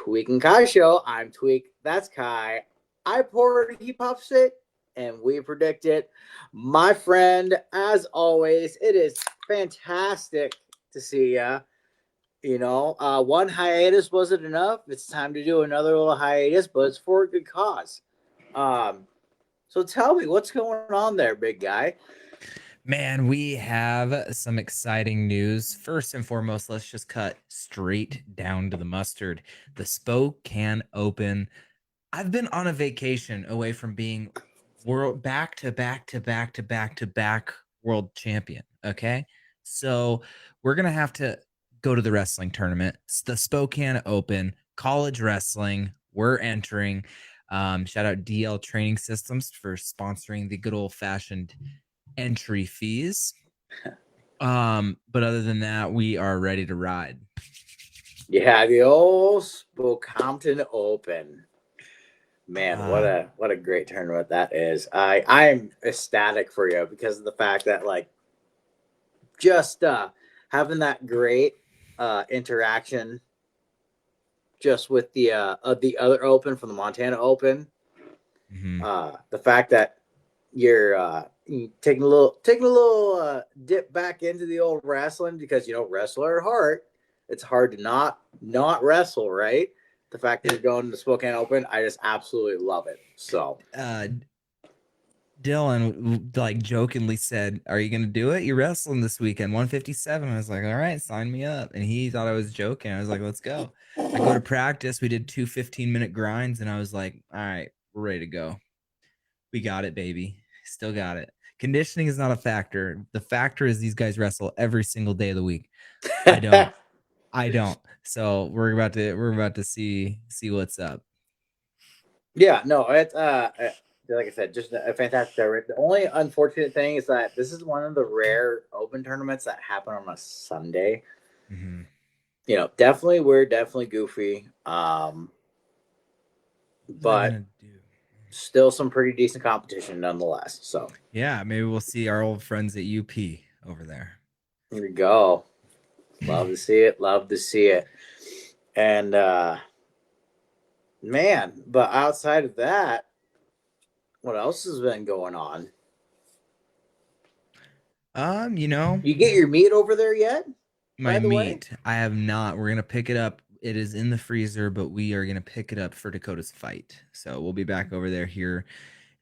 Tweak and Kai show. I'm Tweak. That's Kai. I pour it, he puffs it, and we predict it. My friend, as always, it is fantastic to see ya. One hiatus wasn't enough. It's time to do another little hiatus, but it's for a good cause. Um, so tell me what's going on there, big guy. Man, we have some exciting news. First and foremost, let's just cut straight down to the mustard. The Spokane Open. I've been on a vacation away from being world back to back to back to back to back world champion. Okay. So we're going to have to go to the wrestling tournament. It's the Spokane Open, college wrestling. We're entering. Shout out DL Training Systems for sponsoring the good old fashioned entry fees. But other than that, we are ready to ride. Yeah, the old Spokane Open. Man, what a great tournament that is. I'm ecstatic for you because of the fact that just having that great interaction just with the other Open from the Montana Open. Mm-hmm. The fact that you're taking a little dip back into the old wrestling because wrestler at heart, it's hard to not wrestle, right? The fact that you're going to the Spokane Open, I just absolutely love it. So, Dylan like jokingly said, "Are you gonna do it? You're wrestling this weekend, 157." I was like, "All right, sign me up." And he thought I was joking. I was like, "Let's go." I go to practice. We did two 15-minute grinds, and I was like, "All right, we're ready to go. We got it, baby. Still got it." Conditioning is not a factor. The factor is these guys wrestle every single day of the week. I don't. I don't. So we're about to see what's up. yeah, no, it's like I said, just a fantastic tournament. The only unfortunate thing is that this is one of the rare Open tournaments that happen on a Sunday. Mm-hmm. Definitely we're definitely goofy, What was I but gonna do? still some pretty decent competition nonetheless. So Yeah, maybe we'll see our old friends at UP over there. here we go. Love to see it. Love to see it. And man, but outside of that, what else has been going on? You know, You get your meat over there yet? my By the way, meat, I have not. We're gonna pick it up. It is in the freezer, but we are gonna pick it up for Dakota's fight. So we'll be back over there here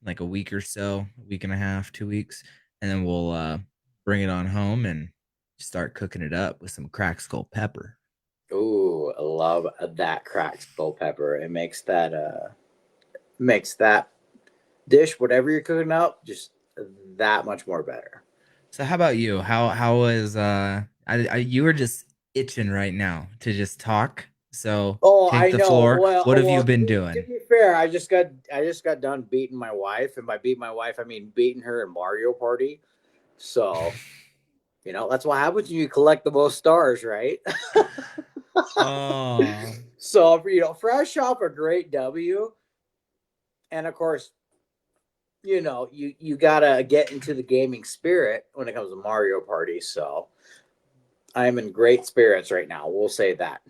in like a week or so, a week and a half, 2 weeks, and then we'll bring it on home and start cooking it up with some cracked skull pepper. ooh, I love that cracked skull pepper. It makes that dish, whatever you're cooking up, just that much more better. So how about you? How is you were just itching right now to just talk. So Oh, take I the know. floor. What have you Well, been to doing? be fair, I just got done beating my wife, and by beating my wife, I mean beating her in Mario Party. So that's what happens when you collect the most stars, right? Oh, So fresh off a great W, and of course, you gotta get into the gaming spirit when it comes to Mario Party. So I'm in great spirits right now. We'll say that.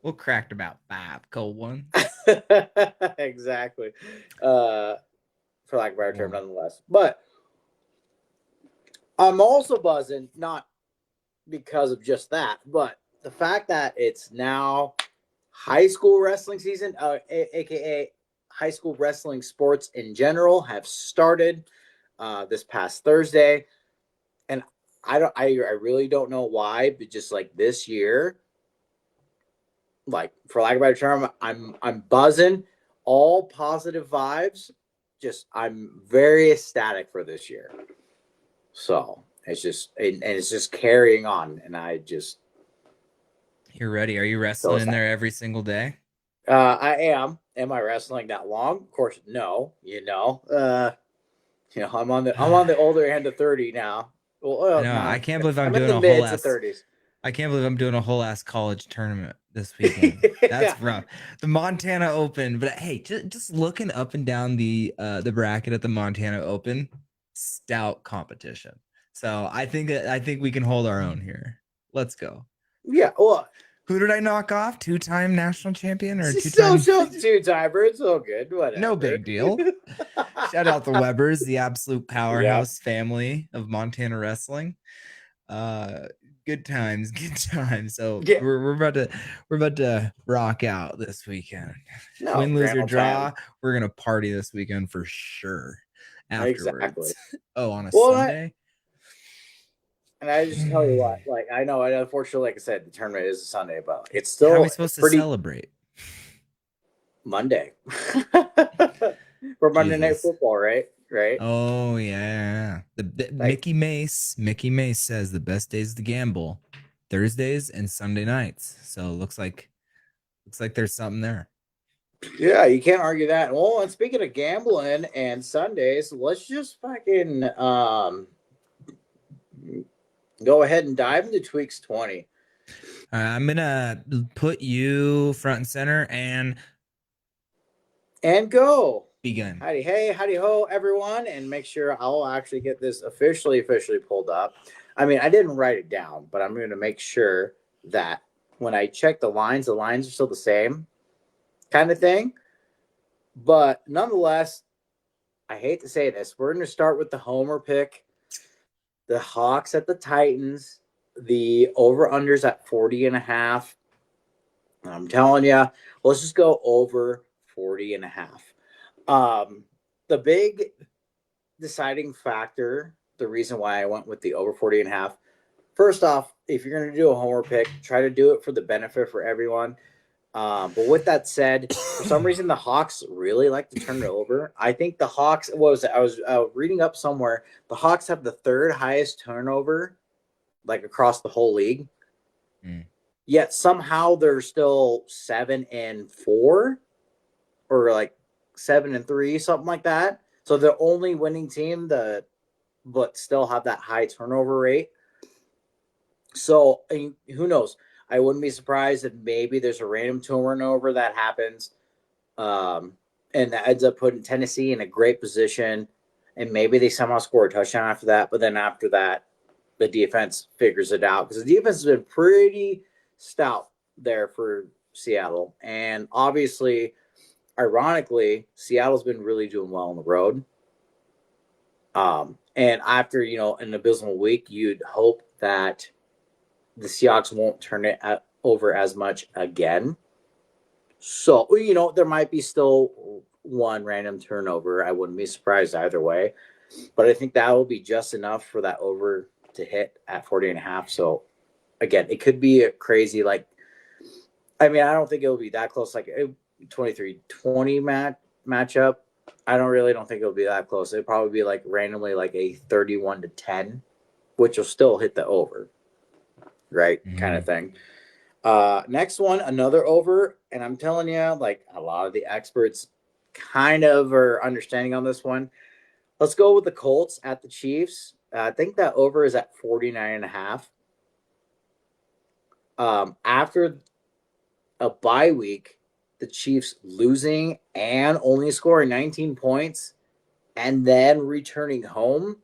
we'll cracked about 5 cold ones. Exactly. Uh, for lack of a better term, Well, nonetheless. But I'm also buzzing, not because of just that, but the fact that it's now high school wrestling season, aka high school wrestling sports in general, have started this past Thursday, and I really don't know why, but just like this year, like for lack of a better term, I'm buzzing, all positive vibes. Just I'm very ecstatic for this year. So and it's just carrying on, and I just you're ready. Are you so wrestling in ecstatic. there every single day? I am. Am I wrestling that long? Of course, no. I'm on the older end of 30 now. I Well, know. I no, can't believe I'm I'm in doing the a whole mid to ass. 30s. I can't believe I'm doing a whole ass college tournament this weekend. Yeah, That's rough. The Montana Open, but hey, just looking up and down the bracket at the Montana Open, stout competition. So I think we can hold our own here. Let's go. yeah. Well, Who did I knock off? 2-time national champion or So, 2-time? two-timer. It's all good. Whatever. No big deal. Shout out the Webbers, the absolute powerhouse family of Montana wrestling. Good times, good times. So Yeah. we're about to rock out this weekend. No, Win, lose, grand or old draw. time. We're gonna party this weekend for sure. Exactly. Afterwards. Oh, on a Well, Sunday. and I just tell you what, like I know, and unfortunately, like I said, the tournament is a Sunday, but it's How are we still supposed to pretty celebrate? Monday for Monday Night Jesus. Football, right? Right. Oh yeah. The Like, Mickey Mace says the best days to gamble, Thursdays and Sunday nights. So looks like there's something there. yeah, you can't argue that. Well, and speaking of gambling and Sundays, let's just fucking go ahead and dive into Tweaks 20. I'm gonna put you front and center and Go. begin. Howdy hey, howdy ho, everyone, and make sure I'll actually get this officially pulled up. I mean, I didn't write it down, but I'm going to make sure that when I check the lines are still the same kind of thing. But nonetheless, I hate to say this, we're going to start with the homer pick, the Hawks at the Titans, the over-unders at 40.5. I'm telling you, let's just go over 40.5. The big deciding factor, the reason why I went with the over 40.5. First off, if you're going to do a homer pick, try to do it for the benefit for everyone. But with that said, for some reason, the Hawks really like to turn it over. I think the Hawks, what was it? I was reading up somewhere, the Hawks have the third highest turnover, like across the whole league. Mm. Yet somehow they're still 7-4 or like 7-3, something like that. So the only winning team but still have that high turnover rate. So who knows? I wouldn't be surprised if maybe there's a random turnover that happens, and that ends up putting Tennessee in a great position, and maybe they somehow score a touchdown after that. But then after that, the defense figures it out because the defense has been pretty stout there for Seattle, and obviously, ironically, Seattle's been really doing well on the road. And after an abysmal week, you'd hope that the Seahawks won't turn it over as much again. So, there might be still one random turnover. I wouldn't be surprised either way. But I think that will be just enough for that over to hit at 40.5. So, again, it could be a crazy, I don't think it'll be that close, like a 23-20 matchup. I don't think it'll be that close. It'll probably be like randomly like a 31-10, which will still hit the over. Right, kind of thing. Next one, another over, and I'm telling you, like a lot of the experts kind of are understanding on this one. Let's go with the Colts at the Chiefs. I think that over is at 49.5. After a bye week, the Chiefs losing and only scoring 19 points and then returning home,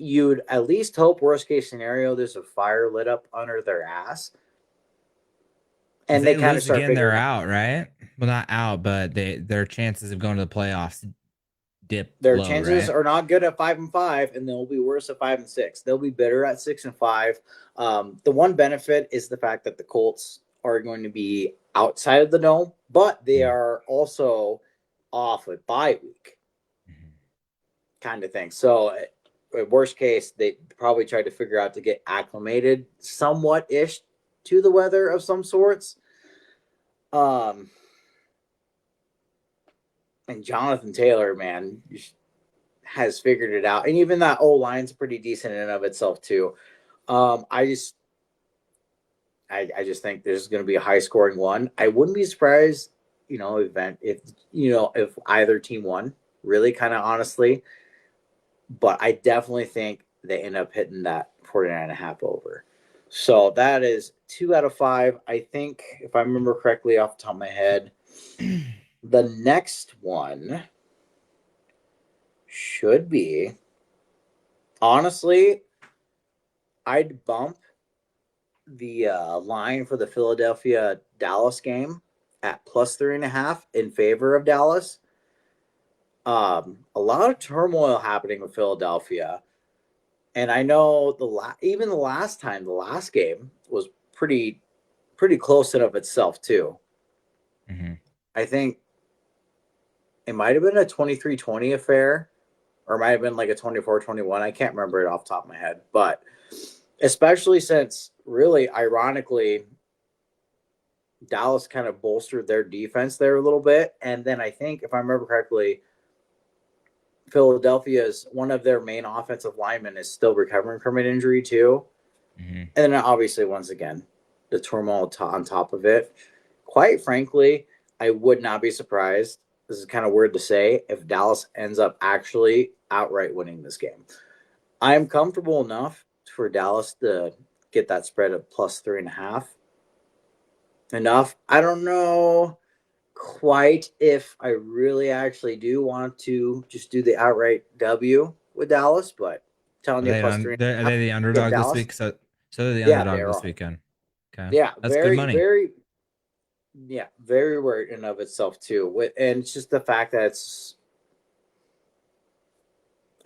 you'd at least hope worst case scenario there's a fire lit up under their ass, and they kind of start again, they're figuring out, right? Well, not out, but their chances of going to the playoffs dip their low, chances right? are not good at 5-5, and they'll be worse at 5-6. They'll be better at 6-5. The one benefit is the fact that the Colts are going to be outside of the dome, but they are also off a bye week, kind of thing. So worst case, they probably tried to figure out to get acclimated somewhat ish to the weather of some sorts. And Jonathan Taylor, man, has figured it out. And even that O line's pretty decent in and of itself too. I just think there's going to be a high scoring one. I wouldn't be surprised, if either team won, really, kind of honestly. But I definitely think they end up hitting that 49.5 over. So that is 2 out of 5. I think, if I remember correctly off the top of my head, the next one should be, honestly, I'd bump the line for the Philadelphia Dallas game at plus 3.5 in favor of Dallas. A lot of turmoil happening with Philadelphia, and I know even the last time, the last game was pretty close in of itself too. Mm-hmm. I think it might have been a 23-20 affair, or it might have been like a 24-21. I can't remember it off the top of my head, but especially since, really ironically, Dallas kind of bolstered their defense there a little bit. And then I think, if I remember correctly, Philadelphia's one of their main offensive linemen is still recovering from an injury too. Mm-hmm. And then obviously, once again, the turmoil on top of it. Quite frankly, I would not be surprised. This is kind of weird to say, if Dallas ends up actually outright winning this game. I am comfortable enough for Dallas to get that spread of plus 3.5. Enough. I don't know quite if I really actually do want to just do the outright W with Dallas, but telling you plus three and Are a half they the with underdog this Dallas. week? So they're the Yeah, underdog they're this all. weekend. Okay, Yeah, that's good money. very weird in of itself too. And it's just the fact that it's,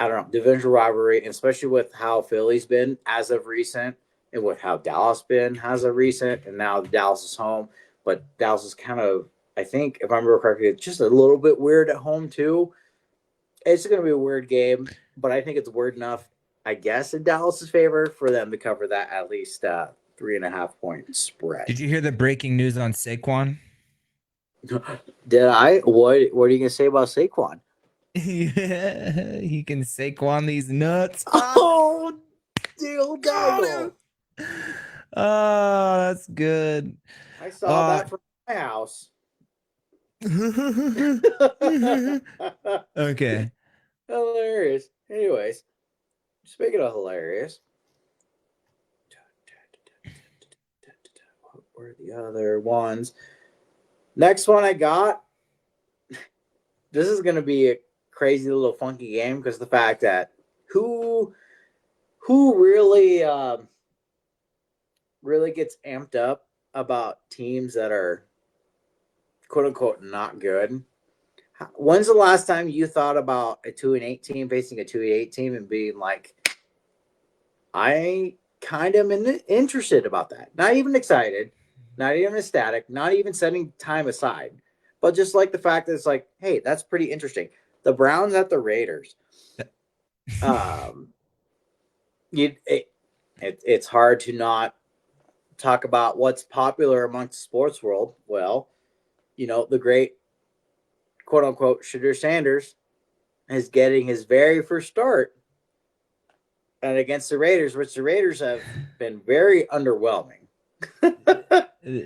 I don't know, division rivalry, and especially with how Philly's been as of recent, and with how Dallas been as of recent, and now Dallas is home. But Dallas is kind of, I think, if I remember correctly, just a little bit weird at home too. It's going to be a weird game, but I think it's weird enough, I guess, in Dallas's favor for them to cover that at least 3.5 point spread. Did you hear the breaking news on Saquon? Did I? What are you going to say about Saquon? He can Saquon these nuts. Oh, deal Got doggle. him. Oh, that's good. I saw that from my house. Okay. Hilarious. Anyways, speaking of hilarious, what were the other ones? Next one I got. This is going to be a crazy little funky game because the fact that who really really gets amped up about teams that are quote unquote not good. When's the last time you thought about a 2-8 team facing a 2-8 team and being like, I kind of am interested about that? Not even excited, not even ecstatic, not even setting time aside, but just like the fact that it's like, hey, that's pretty interesting. The Browns at the Raiders. Um, it's hard to not talk about what's popular amongst the sports world. Well, the great quote unquote Shedeur Sanders is getting his very first start and against the Raiders, which the Raiders have been very underwhelming.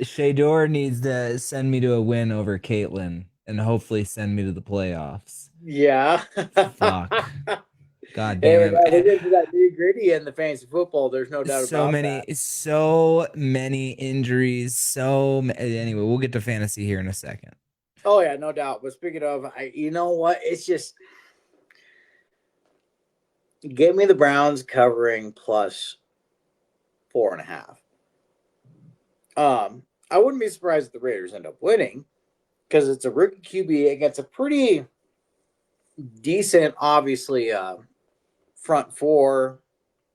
Shador needs to send me to a win over Caitlin and hopefully send me to the playoffs. Yeah. Fuck. God damn Hey, it. man, it is that nitty gritty in the fantasy football. There's no doubt So about many, that. so many injuries. Anyway, we'll get to fantasy here in a second. Oh yeah, no doubt. But speaking of, you know what? It's just give me the Browns covering plus 4.5. I wouldn't be surprised if the Raiders end up winning because it's a rookie QB against a pretty decent, obviously, front four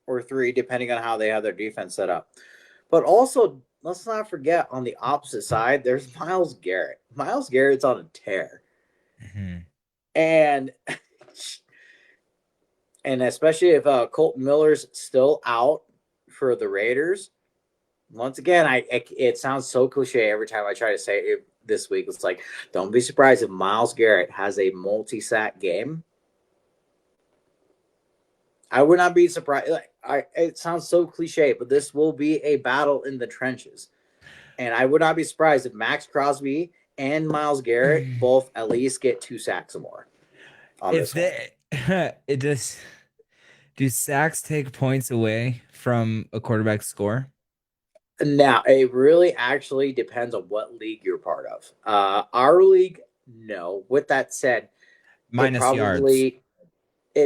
or three, depending on how they have their defense set up. But also, let's not forget on the opposite side, there's Myles Garrett. Myles Garrett's on a tear, Mm-hmm. and especially if Colton Miller's still out for the Raiders. Once again, it sounds so cliche every time I try to say it this week. It's like, don't be surprised if Myles Garrett has a multi-sack game. I would not be surprised. It sounds so cliche, but this will be a battle in the trenches. And I would not be surprised if Max Crosby and Myles Garrett both at least get 2 sacks or more on If this one. it just do sacks take points away from a quarterback score? Now, it really actually depends on what league you're part of. Our league, no. With that said, it Minus yards.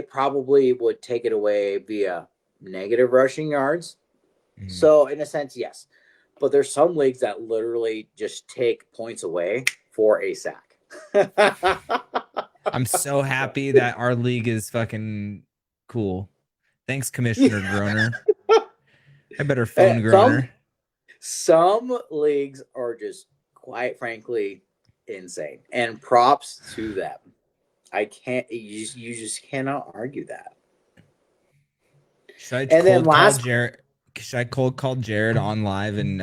probably would take it away via negative rushing yards. So in a sense, yes. But there's some leagues that literally just take points away for a sack. I'm so happy that our league is fucking cool. Thanks, Commissioner Groner. I better phone Groner. Some leagues are just quite frankly insane, and props to them. I can't. You just cannot argue that. Should I And then cold call last, Jared? Should I cold call Jared on live and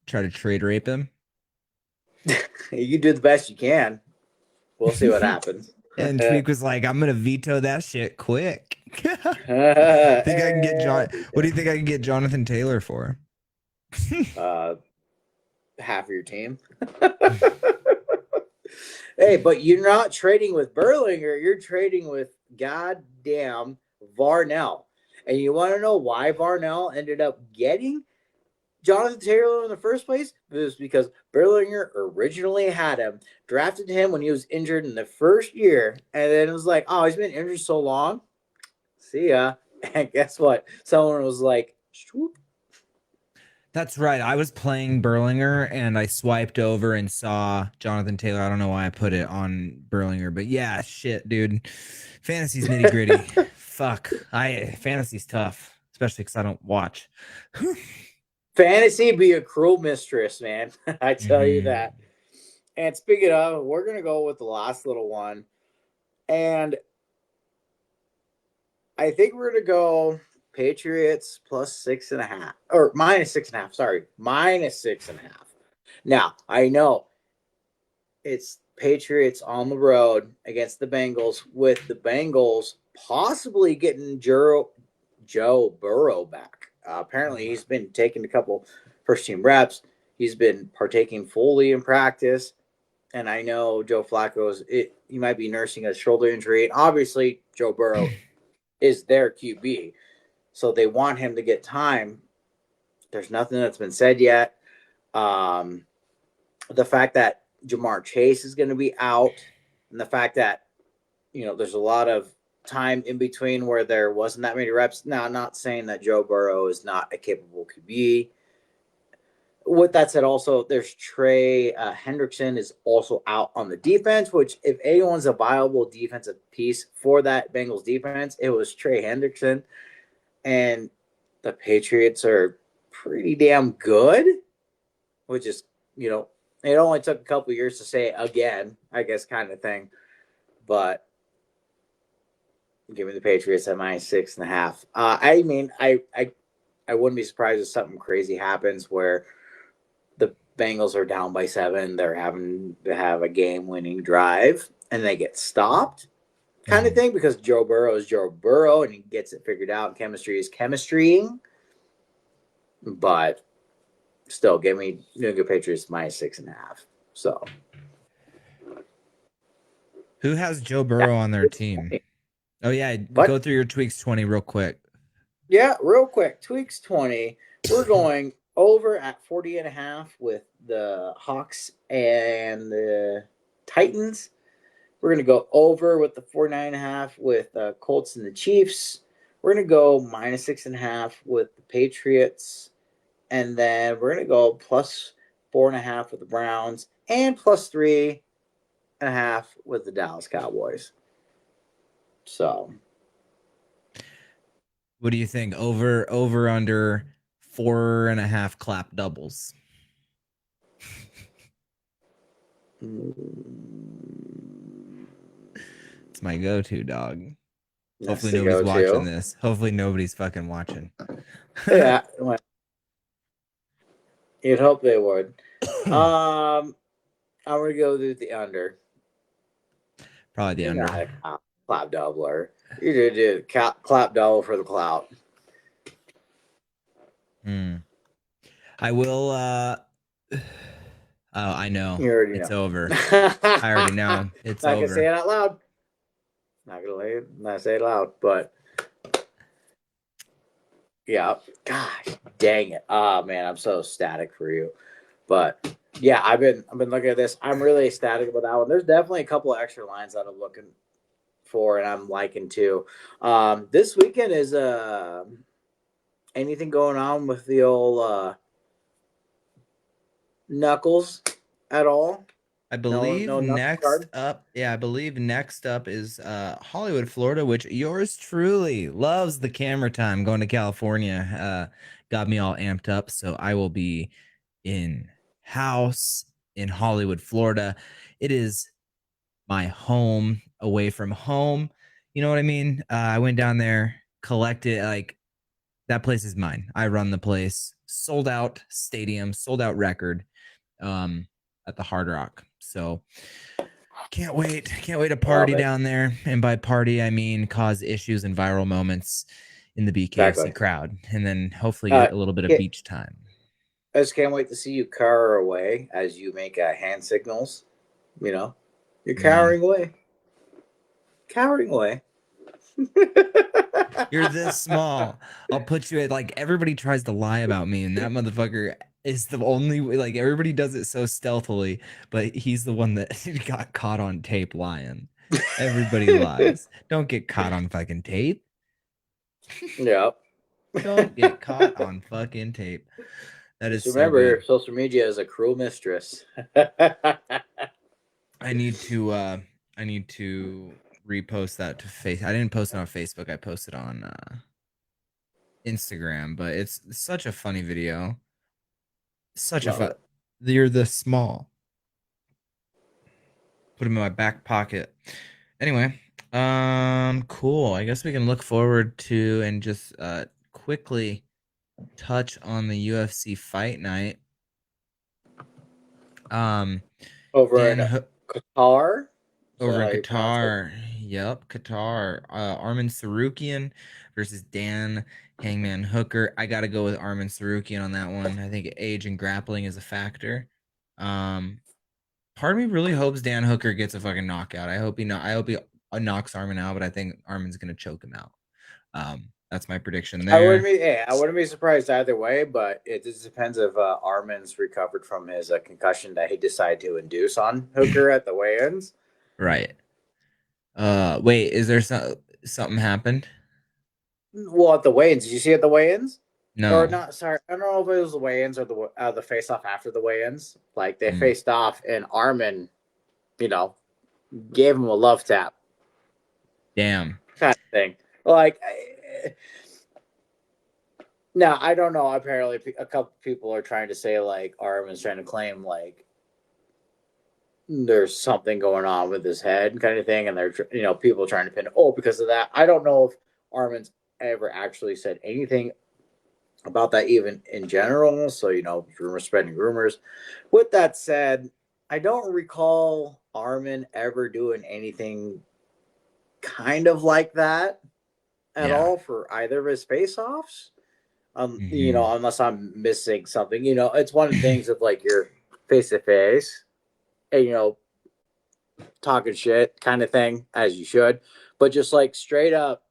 try to trade rape him? you do the best you can. We'll see what happens. And Tweak was like, "I'm gonna veto that shit quick." Think I can get John? What do you think I can get Jonathan Taylor for? Half of your team. Hey, but you're not trading with Berlinger. You're trading with goddamn Varnell. And you want to know why Varnell ended up getting Jonathan Taylor in the first place? It was because Berlinger originally had him, drafted him when he was injured in the first year, and then it was like, oh, he's been injured so long. See ya. And guess what? Someone was like, swoop. That's right. I was playing Berlinger and I swiped over and saw Jonathan Taylor. I don't know why I put it on Berlinger, but yeah, shit, dude. Fantasy's nitty gritty. Fuck. Fantasy's tough, especially because I don't watch. Fantasy be a cruel mistress, man. I tell you that. And speaking of, we're going to go with the last little one. And I think we're going to go Patriots plus 6.5 or minus 6.5. Sorry, minus 6.5. Now, I know it's Patriots on the road against the Bengals, with the Bengals possibly getting Joe Burrow back. Apparently, he's been taking a couple first team reps. He's been partaking fully in practice. And I know Joe Flacco's he might be nursing a shoulder injury. And obviously, Joe Burrow is their QB. So they want him to get time. There's nothing that's been said yet. The fact that Jamar Chase is going to be out, and the fact that, there's a lot of time in between where there wasn't that many reps. Now, I'm not saying that Joe Burrow is not a capable QB. With that said, also, there's Trey Hendrickson is also out on the defense, which if anyone's a viable defensive piece for that Bengals defense, it was Trey Hendrickson. And the Patriots are pretty damn good, which is, it only took a couple years to say it again, I guess, kind of thing. But give me the Patriots at minus 6.5. I mean, I wouldn't be surprised if something crazy happens where the Bengals are down by 7. They're having to have a game-winning drive, and they get stopped, kind of thing, because Joe Burrow is Joe Burrow, and he gets it figured out. Chemistry is chemistrying. But still, give me New England Patriots minus 6.5. So, who has Joe Burrow on their team? Oh yeah, go through your tweaks 20 real quick. Yeah, real quick. Tweaks 20. We're going over at 40.5 with the Hawks and the Titans. We're going to go over with the 49.5 with the Colts and the Chiefs. We're going to go minus 6.5 with the Patriots. And then we're going to go plus 4.5 with the Browns and plus 3.5 with the Dallas Cowboys. So, what do you think? Over under 4.5 clap doubles. It's my go-to, dog. Hopefully nobody's watching this. Hopefully nobody's fucking watching. Yeah. You'd hope they would. I'm going to go with the under. Probably the under. Not a clap doubler. You do clap double for the clout. I will. Oh, I know. You already it's know. Over. I already know. It's not over. Not gonna say it out loud. Not say it loud, but yeah. Gosh, dang it. Oh man, I'm so ecstatic for you. But yeah, I've been looking at this. I'm really ecstatic about that one. There's definitely a couple of extra lines that I'm looking for, and I'm liking too. This weekend is anything going on with the old Knuckles at all? I No, believe no Knuckles next card. up, yeah, I believe next up is Hollywood, Florida, which yours truly loves the camera time. Going to California got me all amped up, so I will be in house in Hollywood, Florida. It is my home away from home. You know what I mean? I went down there, collected like that place is mine. I run the place. Sold out stadium, sold out record um at the Hard Rock. So can't wait. Can't wait to Love party it. down there. And by party, I mean cause issues and viral moments in the BKFC Exactly. crowd. And then hopefully Uh, get a little bit of it, beach time. I just can't wait to see you cower away as you make hand signals. You know, you're Man, cowering away, cowering away. you're this small. I'll put you at like everybody tries to lie about me, and that motherfucker is the only way. Like everybody does it so stealthily, but he's the one that got caught on tape lying. Everybody lies. Don't get caught on fucking tape. Yeah. Don't get caught on fucking tape. That is Just so remember, good. social media is a cruel mistress. I need to I need to repost that to face. I didn't post it on Facebook. I posted on Instagram, but it's such a funny video. Such a Love fun. it. You're this small. Put them in my back pocket. Anyway, cool. I guess we can look forward to and just quickly touch on the UFC fight night. Um, Over in Dan Qatar. Is that over in how you pronounce it? Qatar. Yep, Qatar. Armin Sarukian versus Dan Hangman Hooker. I gotta go with Armin Sarukian on that one. I think age and grappling is a factor. Um, Part of me really hopes Dan Hooker gets a fucking knockout. I hope he knocks Armin out, but I think Armin's gonna choke him out. That's my prediction there. I wouldn't be surprised either way, but it just depends if Armin's recovered from his concussion that he decided to induce on Hooker at the weigh-ins. Right. Wait, is there something happened? Well, at the weigh-ins, did you see at the weigh-ins? Or No. not? Sorry, I don't know if it was the weigh-ins or the face-off after the weigh-ins. Like they Mm, faced off, and Armin, you know, gave him a love tap damn. kind of thing. Like, now I don't know. Apparently, a couple people are trying to say like Armin's trying to claim like there's something going on with his head kind of thing, and they're people trying to pin because of that. I don't know if Armin's ever actually said anything about that even in general. So rumor spreading rumors. With that said, I don't recall Armin ever doing anything kind of like that at Yeah. all for either of his face-offs. Hmm. Unless I'm missing something. It's one of the things of like you're face to face and talking shit kind of thing as you should, but just like straight up,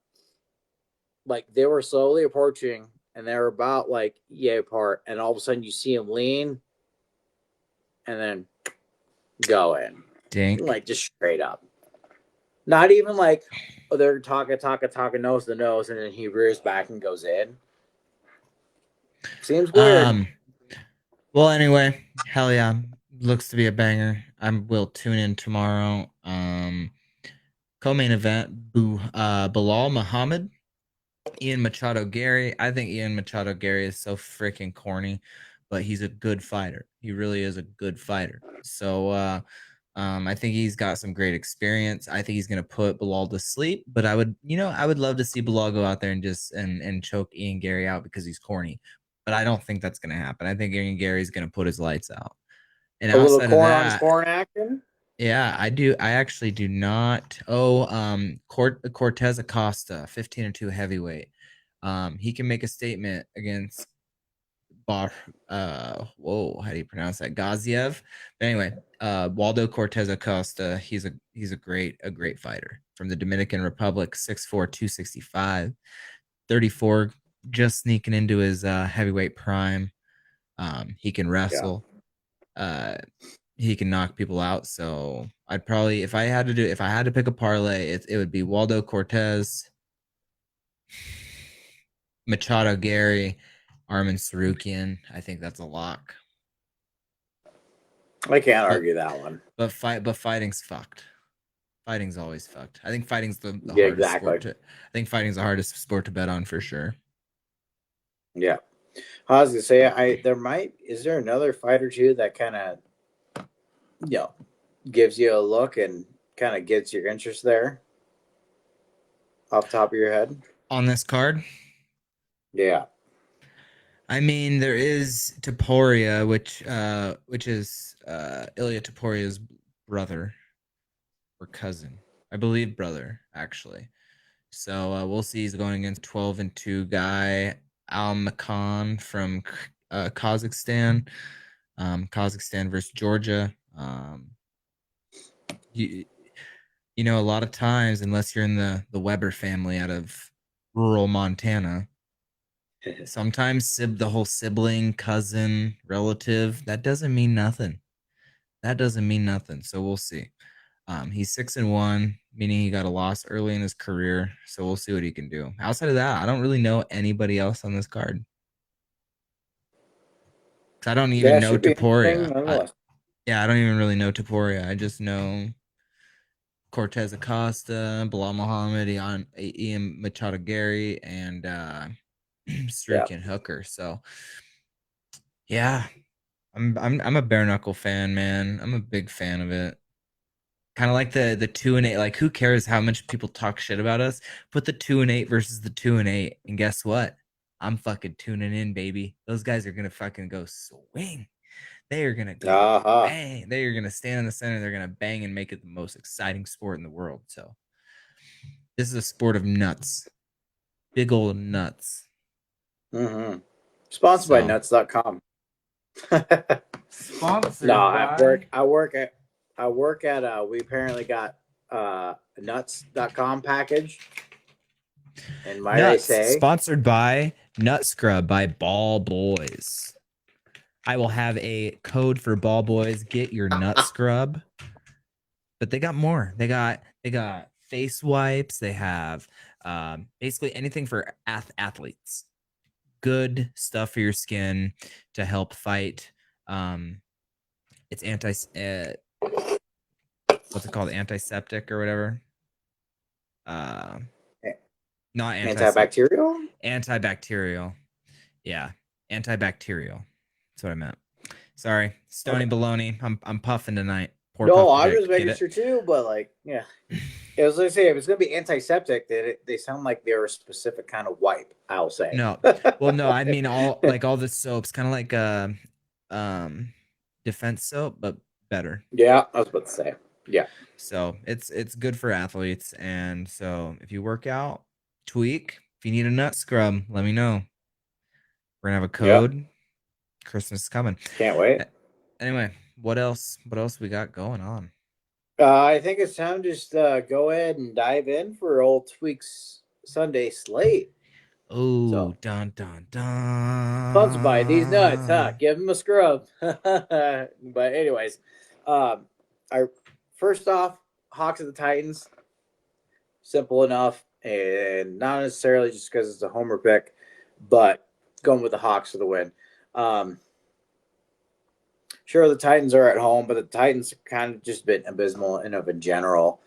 like they were slowly approaching and they were about like yay apart, and all of a sudden you see him lean and then go in, Dink. like just straight up. Not even like they're talking nose to nose, and then he rears back and goes in. Seems weird. Um. Well, anyway, hell yeah, looks to be a banger. I will tune in tomorrow. Co-main event: Bilal Muhammad, Ian Machado Gary. I think Ian Machado Gary is so freaking corny, but he's a good fighter. He really is a good fighter. So I think he's got some great experience. I think he's gonna put Bilal to sleep. But I would love to see Bilal go out there and just and choke Ian Gary out because he's corny. But I don't think that's gonna happen. I think Ian Gary's gonna put his lights out. And A little outside of corn on that, corn action. yeah, I do. I actually do not. Oh, Cortez Acosta, 15-2 heavyweight. He can make a statement against Bar. Whoa, how do you pronounce that? Gaziev. But anyway, Waldo Cortez Acosta. He's a great fighter from the Dominican Republic. 6'4", 265, 34, just sneaking into his heavyweight prime. He can Yeah. wrestle. Uh, he can knock people out. So I'd probably, if I had to pick a parlay, it would be Waldo Cortez, Machado Gary, Armin Sarukian. I think that's a lock. I can't But argue that one. fighting's fucked. Fighting's always fucked. I think fighting's the Yeah, hardest exactly. sport to. I think fighting's the hardest sport to bet on for sure. Yeah. I was gonna say is there another fight or two that kind of gives you a look and kind of gets your interest there off the top of your head? On this card, Yeah. I mean, there is Taporia, which is Ilya Taporia's brother or cousin, I believe, brother actually. So we'll see. He's going against 12-2 guy Almakan from Kazakhstan. Kazakhstan versus Georgia. You, you know, a lot of times, unless you're in the Weber family out of rural Montana, sometimes the whole sibling, cousin, relative, that doesn't mean nothing. That doesn't mean nothing. So we'll see. He's 6-1, meaning he got a loss early in his career. So we'll see what he can do. Outside of that, I don't really know anybody else on this card. I don't even Yeah, it know should be interesting Taporia. nonetheless. Yeah, I don't even really know Taporia. I just know Cortez Acosta, Bilal Muhammad, Ian Machado Gary, and Yeah. Srikan Hooker. So yeah, I'm a bare knuckle fan, man. I'm a big fan of it. Kind of like the 2-8. Like, who cares how much people talk shit about us? Put the 2-8 versus the 2-8, and guess what? I'm fucking tuning in, baby. Those guys are gonna fucking go swing. They are gonna go Uh-huh. bang. They are gonna stand in the center. They're gonna bang and make it the most exciting sport in the world. So this is a sport of nuts, big old nuts. Mm-hmm. Sponsored by So nuts.com. No, sponsored at by work I work at we apparently got a nuts.com package. And might I Nuts, say, sponsored by Nut Scrub by Ball Boys. I will have a code for Ball Boys. Get your nut scrub. But they got more. They got face wipes. They have basically anything for athletes. Good stuff for your skin to help fight. It's what's it called? Antiseptic or whatever. Uh, not antiseptic. antibacterial? Antibacterial. Yeah, antibacterial. That's what I meant. Sorry, Stony Okay. Baloney. I'm puffing tonight. Poor No, puff I'm dick. just Get making it? sure too, but like, yeah. As I say, if it's gonna be antiseptic, they sound like they're a specific kind of wipe, I'll say. No. Well, no, I mean all the soaps, kind of like um defense soap, but better. Yeah, I was about to say. Yeah. So it's good for athletes. And so if you work out, tweak. If you need a nut scrub, let me know. We're gonna have a Yep. code. Christmas is coming. Can't wait. Anyway, what else? What else we got going on? I think it's time to just go ahead and dive in for old Tweak's Sunday slate. Oh, So, dun dun sponsored by these nuts, huh? dun. Give them a scrub. But anyways, I first off, Hawks of the Titans, simple enough, and not necessarily just because it's a homer pick, but going with the Hawks for the win. Sure, the Titans are at home, but the Titans have kind of just been abysmal enough in general.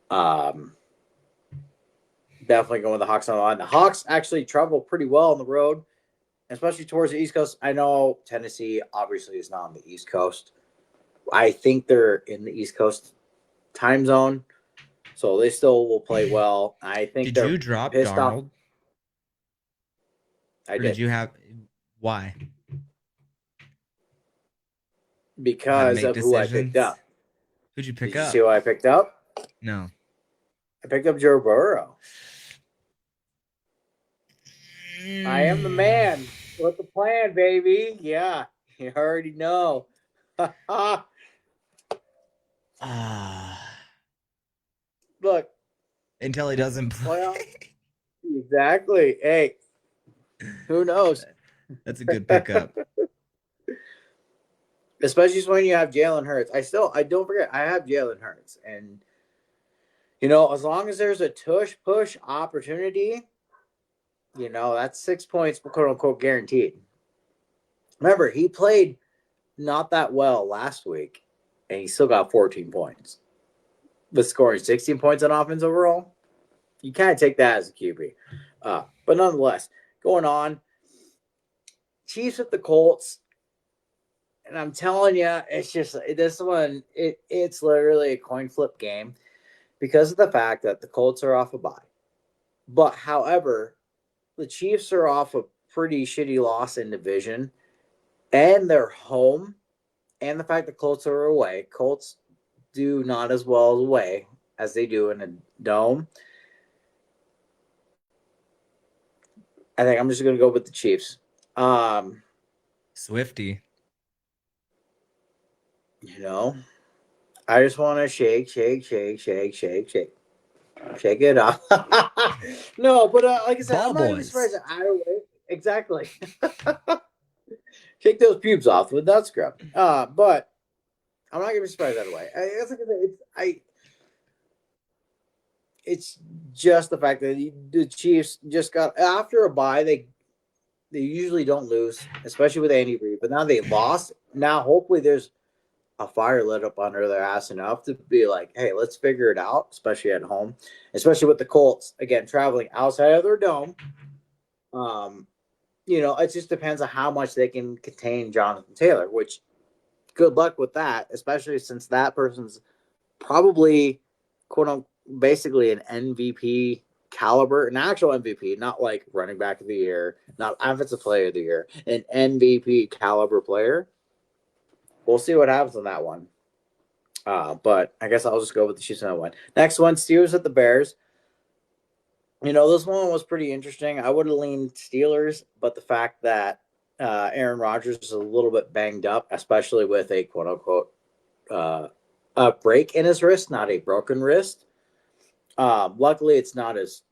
Um, Definitely going with the Hawks on the line. The Hawks actually travel pretty well on the road, especially towards the East Coast. I know Tennessee obviously is not on the East Coast. I think they're in the East Coast time zone, so they still will play well. I think Did they're you drop pissed off. Darnold? I Or did did you have why? Had to because make of who I picked decisions? up. Who'd you Did pick you see up? who I picked up? No. I picked up Joe Burrow. I am the man with the plan, baby. Yeah, you already know. Look, Until he doesn't playoff. play. Exactly. Hey, who knows? That's a good pickup. Especially when you have Jalen Hurts. I don't forget, I have Jalen Hurts. And, as long as there's a tush push opportunity, That's 6 points, quote unquote, guaranteed. Remember, he played not that well last week, and he still got 14 points. With scoring 16 points on offense overall, you kind of take that as a QB. But nonetheless, going on, Chiefs with the Colts. And I'm telling you, it's just this one. It's literally a coin flip game because of the fact that the Colts are off a bye. But however, the Chiefs are off a pretty shitty loss in division, and they're home, and the fact that Colts are away. Colts do not as well away as they do in a dome. I think I'm just going to go with the Chiefs. Swifty. I just want to shake it off. No, but like I said, Ball I'm not even boys. surprised that either way. Exactly. Shake those pubes off with nut scrub. But I'm not gonna be surprised either way. It's just the fact that the Chiefs just got after a bye. They usually don't lose, especially with Andy Reid. But now they lost. Now hopefully there's a fire lit up under their ass enough to be like, hey, let's figure it out, especially at home, especially with the Colts again traveling outside of their dome. It just depends on how much they can contain Jonathan Taylor, which good luck with that, especially since that person's probably quote unquote basically an MVP caliber, an actual MVP, not like running back of the year, not offensive player of the year, an MVP caliber player. We'll see what happens on that one. But I guess I'll just go with the Chiefs on that one. Next one, Steelers at the Bears. This one was pretty interesting. I would have leaned Steelers, but the fact that Aaron Rodgers is a little bit banged up, especially with a quote unquote a break in his wrist, not a broken wrist. Luckily, it's not his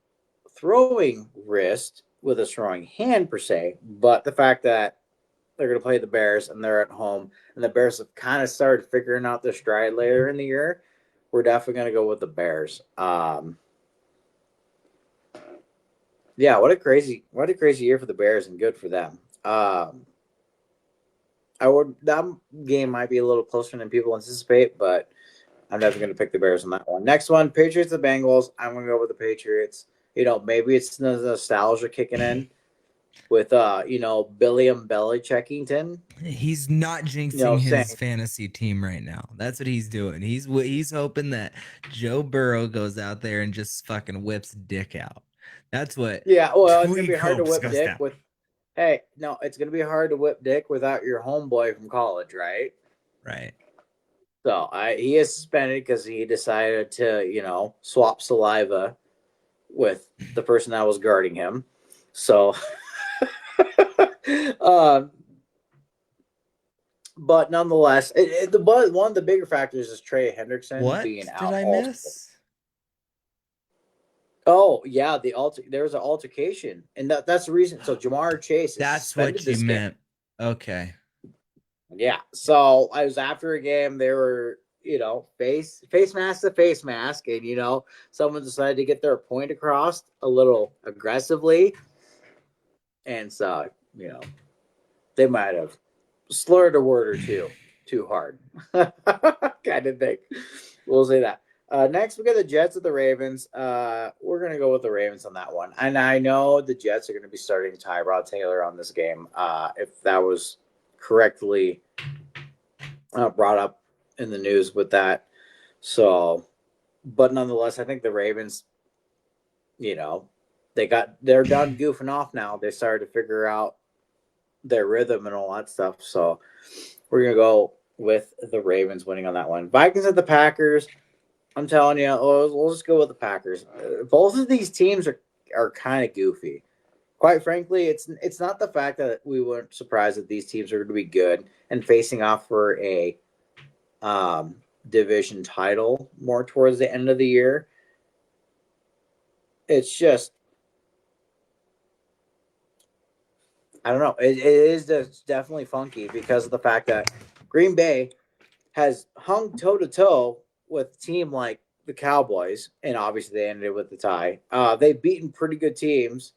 throwing wrist with his throwing hand per se, but the fact that they're going to play the Bears and they're at home, and the Bears have kind of started figuring out their stride later in the year, we're definitely going to go with the Bears. Yeah, what a crazy year for the Bears, and good for them. That game might be a little closer than people anticipate, but I'm definitely going to pick the Bears on that one. Next one, Patriots, the Bengals. I'm going to go with the Patriots. Maybe it's the nostalgia kicking in with Billiam Belichickington. He's not jinxing his saying, fantasy team right now. That's what he's doing. He's hoping that Joe Burrow goes out there and just fucking whips dick out. That's what. Yeah, well, it's gonna be Tweak hard to hopes whip goes dick down. with. Hey, no, it's gonna be hard to whip dick without your homeboy from college, right? Right. So he is suspended because he decided to swap saliva with the person that was guarding him. So, but nonetheless, one of the bigger factors is Trey Hendrickson being out. Did I miss? Oh yeah, there was an altercation, and that's the reason. So Jamar Chase. That's what you meant. Okay. Yeah. So I was after a game. They were face mask to face mask, and someone decided to get their point across a little aggressively, and so they might have slurred a word or two too hard, kind of thing. We'll say that. Next, we got the Jets at the Ravens. We're going to go with the Ravens on that one. And I know the Jets are going to be starting Tyrod Taylor on this game, if that was correctly brought up in the news with that. So, but nonetheless, I think the Ravens, they're done goofing off now. They started to figure out their rhythm and all that stuff. So we're going to go with the Ravens winning on that one. Vikings at the Packers. I'm telling you, we'll just go with the Packers. Both of these teams are kind of goofy. Quite frankly, it's not the fact that we weren't surprised that these teams are going to be good and facing off for a division title more towards the end of the year. It's just, I don't know. It is definitely funky because of the fact that Green Bay has hung toe-to-toe with a team like the Cowboys, and obviously they ended with the tie. They've beaten pretty good teams,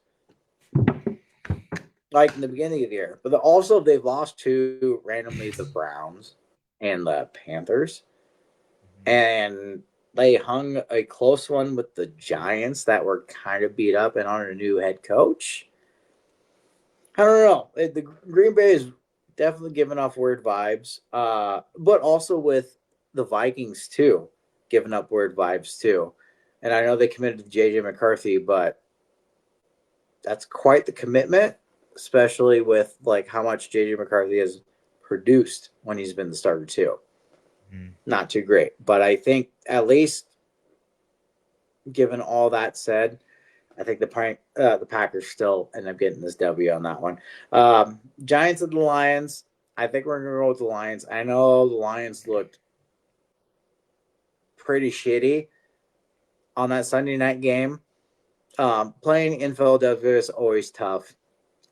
like in the beginning of the year. But also they've lost to randomly the Browns and the Panthers, and they hung a close one with the Giants that were kind of beat up and on a new head coach. I don't know. The Green Bay is definitely giving off weird vibes, but also with the Vikings too, giving up weird vibes too. And I know they committed to JJ McCarthy, but that's quite the commitment, especially with like how much JJ McCarthy has produced when he's been the starter too. Not too great, but I think at least, given all that said, I think the Packers still end up getting this W on that one. Giants and the Lions. I think we're gonna go with the Lions. I know the Lions looked pretty shitty on that Sunday night game. Playing in Philadelphia is always tough.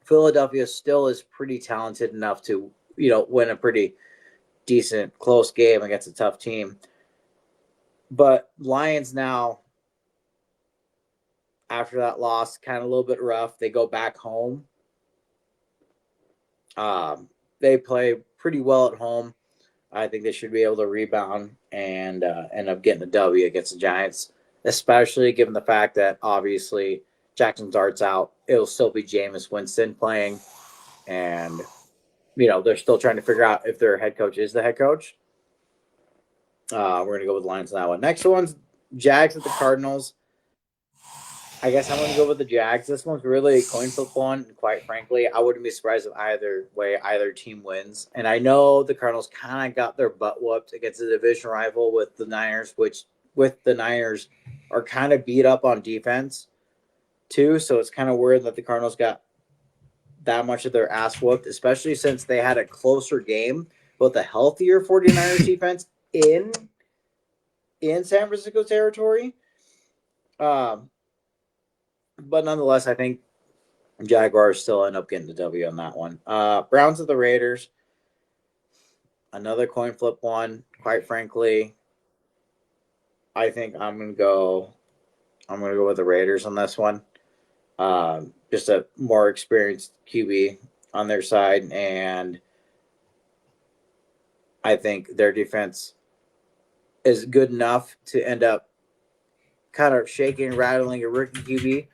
Philadelphia still is pretty talented enough to, win a pretty decent close game against a tough team. But Lions now, after that loss, kind of a little bit rough. They go back home. They play pretty well at home. I think they should be able to rebound and end up getting a W against the Giants, especially given the fact that obviously Jackson Dart's out. It'll still be Jameis Winston playing, and they're still trying to figure out if their head coach is the head coach. We're gonna go with the Lions on that one. Next one's Jags at the Cardinals. I guess I'm going to go with the Jags. This one's really a coin flip one. And quite frankly, I wouldn't be surprised if either team wins. And I know the Cardinals kind of got their butt whooped against a division rival with the Niners, which with the Niners are kind of beat up on defense too. So it's kind of weird that the Cardinals got that much of their ass whooped, especially since they had a closer game with a healthier 49ers defense in San Francisco territory. But nonetheless, I think Jaguars still end up getting the W on that one. Browns at the Raiders. Another coin flip one. Quite frankly, I think I'm gonna go with the Raiders on this one. Just a more experienced QB on their side, and I think their defense is good enough to end up kind of shaking and rattling a rookie QB.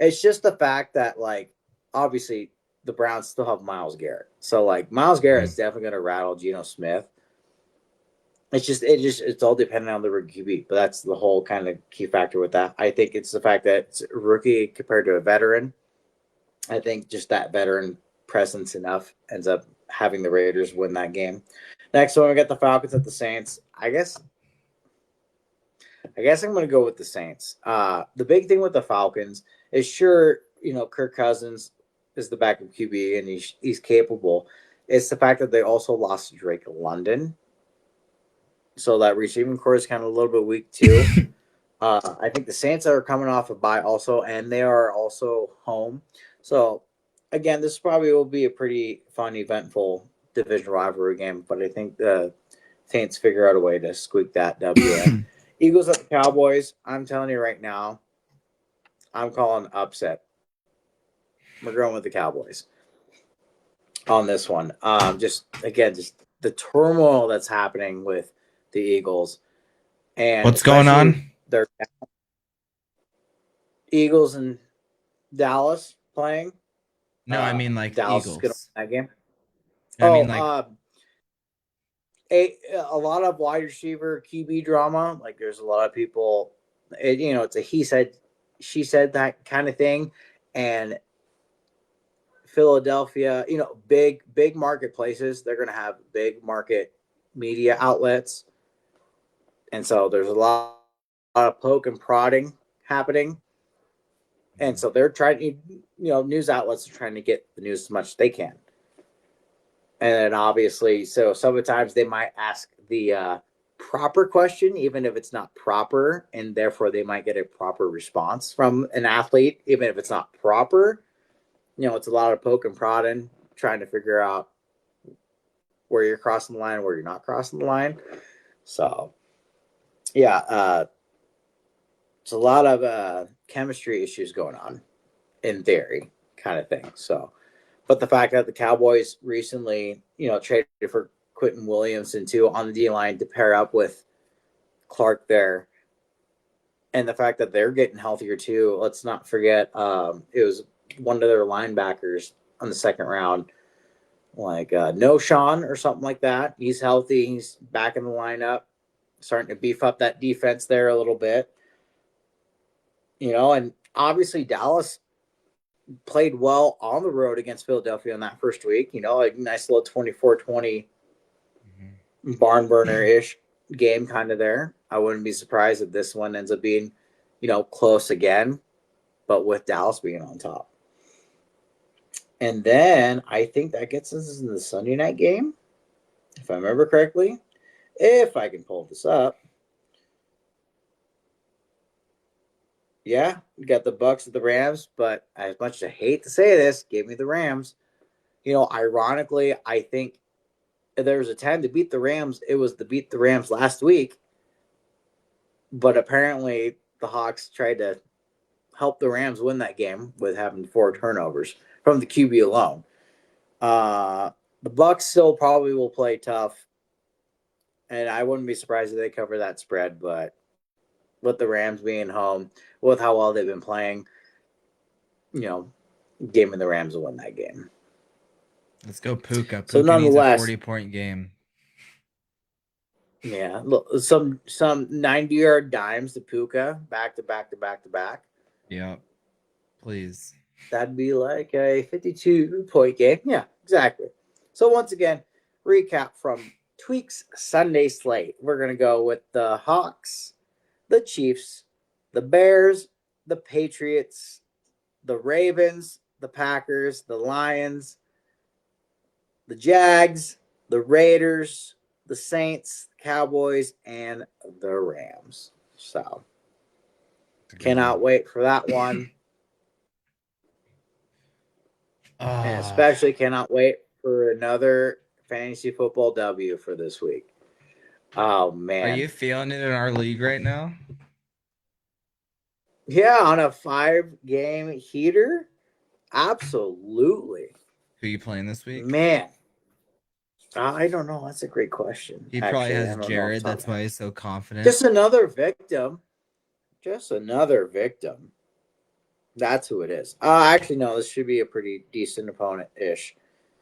It's just the fact that, like, obviously the Browns still have Myles Garrett. So, like, Myles Garrett is definitely going to rattle Geno Smith. It's all dependent on the rookie QB. But that's the whole kind of key factor with that. I think it's the fact that it's a rookie compared to a veteran. I think just that veteran presence enough ends up having the Raiders win that game. Next one, we got the Falcons at the Saints. I guess I'm going to go with the Saints. The big thing with the Falcons is, sure, Kirk Cousins is the backup QB and he's capable. It's the fact that they also lost Drake London. So that receiving core is kind of a little bit weak too. I think the Saints are coming off a bye also, and they are also home. So, again, this probably will be a pretty fun, eventful division rivalry game, but I think the Saints figure out a way to squeak that W in. Eagles at the Cowboys. I'm telling you right now, I'm calling upset. We're going with the Cowboys on this one. Just the turmoil that's happening with the Eagles, and what's going on? Their Eagles and Dallas playing. No, I mean like Dallas Eagles. is going to win that game. I mean like a lot of wide receiver QB drama. Like, there's a lot of people. It's a he said, she said that kind of thing, and Philadelphia, big marketplaces. They're going to have big market media outlets, and so there's a lot of poke and prodding happening. And so they're trying to, news outlets are trying to get the news as much as they can. And obviously, so sometimes they might ask the proper question, even if it's not proper, and therefore they might get a proper response from an athlete, even if it's not proper. It's a lot of poke and prodding, trying to figure out where you're crossing the line, where you're not crossing the line. So, yeah, it's a lot of chemistry issues going on, in theory, kind of thing. So, But the fact that the Cowboys recently, traded for Quentin Williamson too on the D line to pair up with Clark there, and the fact that they're getting healthier too. Let's not forget, it was one of their linebackers on the second round, like No Sean or something like that. He's healthy. He's back in the lineup, starting to beef up that defense there a little bit. And obviously Dallas played well on the road against Philadelphia in that first week. A nice little 24-20 barn burner-ish game kind of there. I wouldn't be surprised if this one ends up being, close again, but with Dallas being on top. And then I think that gets us in the Sunday night game, if I remember correctly. If I can pull this up. Yeah, you got the Bucks at the Rams, but as much as I hate to say this, give me the Rams. Ironically, I think if there was a time to beat the Rams, it was to beat the Rams last week. But apparently the Hawks tried to help the Rams win that game with having 4 turnovers from the QB alone. The Bucks still probably will play tough, and I wouldn't be surprised if they cover that spread. But with the Rams being home, with how well they've been playing, give me the Rams to win that game. Let's go, Puka. So Puka needs a nonetheless, 40-point game. Yeah, some 90-yard dimes to Puka back to back to back to back. Yeah, please. That'd be like a 52-point game. Yeah, exactly. So once again, recap from Tweak's Sunday slate. We're going to go with the Hawks, the Chiefs, the Bears, the Patriots, the Ravens, the Packers, the Lions, the Jags, the Raiders, the Saints, Cowboys, and the Rams. So cannot wait for that one. And especially cannot wait for another fantasy football W for this week. Oh, man. Are you feeling it in our league right now? Yeah, on a 5-game heater? Absolutely. Who are you playing this week? Man. I don't know. That's a great question. He probably has Jared. That's why he's so confident. Just another victim. That's who it is. Actually, no. This should be a pretty decent opponent-ish.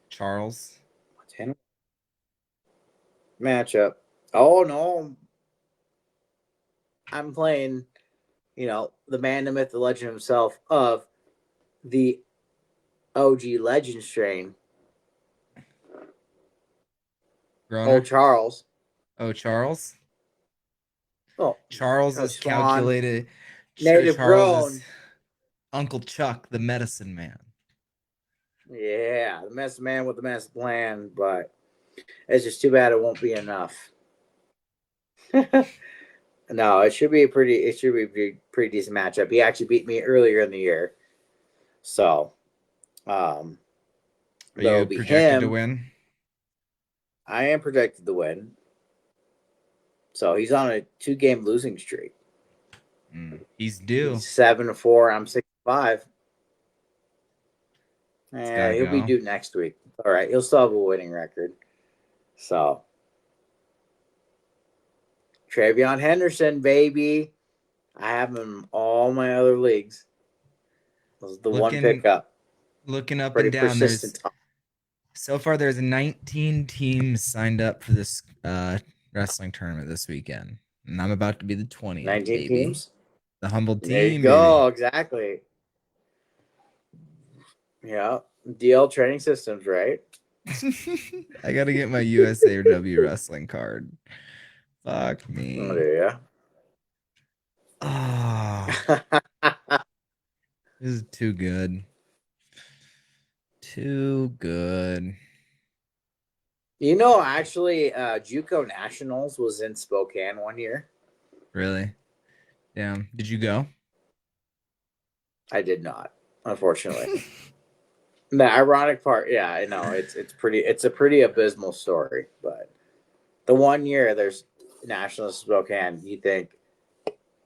Charles. Matchup. Oh, no. I'm playing, the man, the myth, the legend himself of the OG legend strain. Groner? Oh, Charles. Oh, Charles? Oh, Charles is calculated. Native Charles grown. Uncle Chuck, the medicine man. Yeah, the medicine man with the medicine plan, but it's just too bad it won't be enough. No, it should be a pretty decent matchup. He actually beat me earlier in the year. So, are you projected to win? I am projected to win. So he's on a 2-game losing streak. He's due. He's 7-4. I'm 6-5. And he'll be due next week. All right, he'll still have a winning record. So, Travion Henderson, baby. I have him in all my other leagues. This is the one pickup. Looking up and down, so far there's 19 teams signed up for this wrestling tournament this weekend, and I'm about to be the 20th. 19 teams? The humble team. There you go, exactly. Yeah, DL Training Systems, right? I got to get my USAW wrestling card. Fuck me. Oh, do ya? Oh, this is too good. Too good. Actually, JUCO Nationals was in Spokane one year. Really? Damn. Did you go? I did not, unfortunately. The ironic part, yeah, I know it's a pretty abysmal story, but the one year there's Nationals Spokane, you think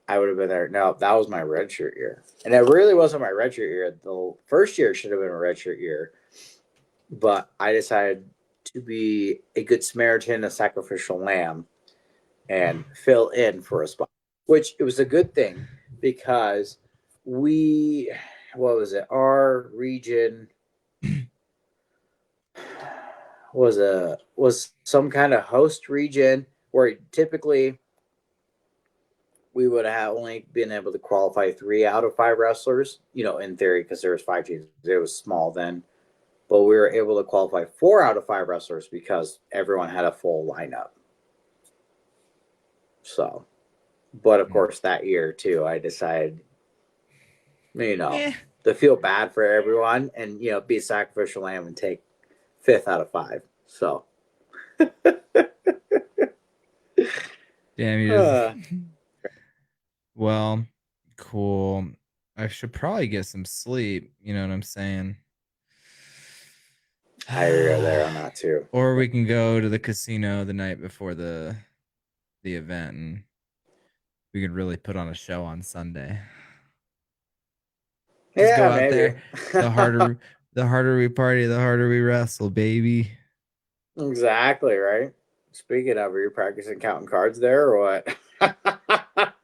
I would have been there? No, that was my redshirt year, and it really wasn't my redshirt year. The first year should have been a redshirt year, but I decided to be a good Samaritan, a sacrificial lamb, and fill in for a spot, which it was a good thing because we, what was it? Our region was some kind of host region where typically we would have only been able to qualify 3 out of 5 wrestlers, in theory, because there was 5 teams. It was small then, but we were able to qualify 4 out of 5 wrestlers because everyone had a full lineup. So, but of course, that year too, I decided, Eh. to feel bad for everyone and be a sacrificial lamb and take 5th out of 5. So, Damn you. uh, Well, cool. I should probably get some sleep. You know what I'm saying? I hear you there on that too. Or we can go to the casino the night before the event, and we could really put on a show on Sunday. Just go Yeah, out maybe. there. The harder we party, the harder we wrestle, baby. Exactly, right? Speaking of, are you practicing counting cards there or what?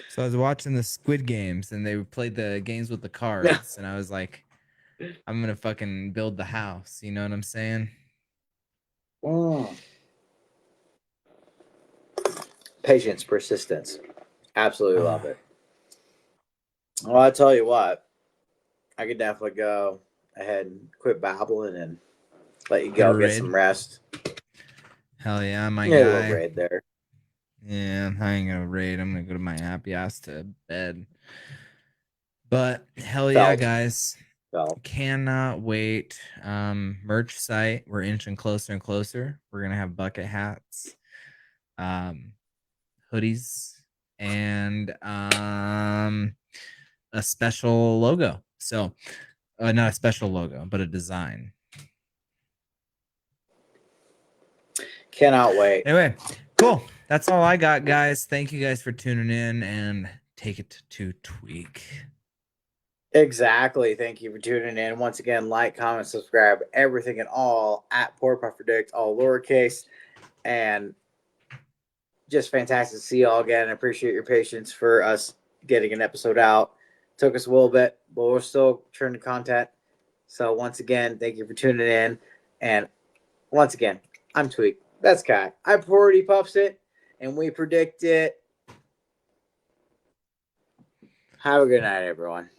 So I was watching the Squid Games, and they played the games with the cards, and I was like, I'm gonna fucking build the house. You know what I'm saying? Mm. Patience, persistence. Absolutely love it. Well, I tell you what, I could definitely go ahead and quit babbling and let you Get a go get raid. some rest. Hell yeah, my Yeah, a little guy. raid there. Yeah, I ain't gonna raid. I'm gonna go to my happy ass to bed. But hell yeah, Felt. guys. Felt. Cannot wait. Merch site. We're inching closer and closer. We're gonna have bucket hats, um, hoodies, and a special logo. So not a special logo, but a design. Cannot wait. Anyway, cool. That's all I got, guys. Thank you guys for tuning in, and take it to Tweak. Exactly. Thank you for tuning in. Once again, like, comment, subscribe, everything and all at Poor Puff Predict, all lowercase. And just fantastic to see you all again. I appreciate your patience for us getting an episode out. Took us a little bit, but we're still churning content. So once again, thank you for tuning in. And once again, I'm Tweak. That's Kai. I already puffs it, and we predict it. Have a good night, everyone.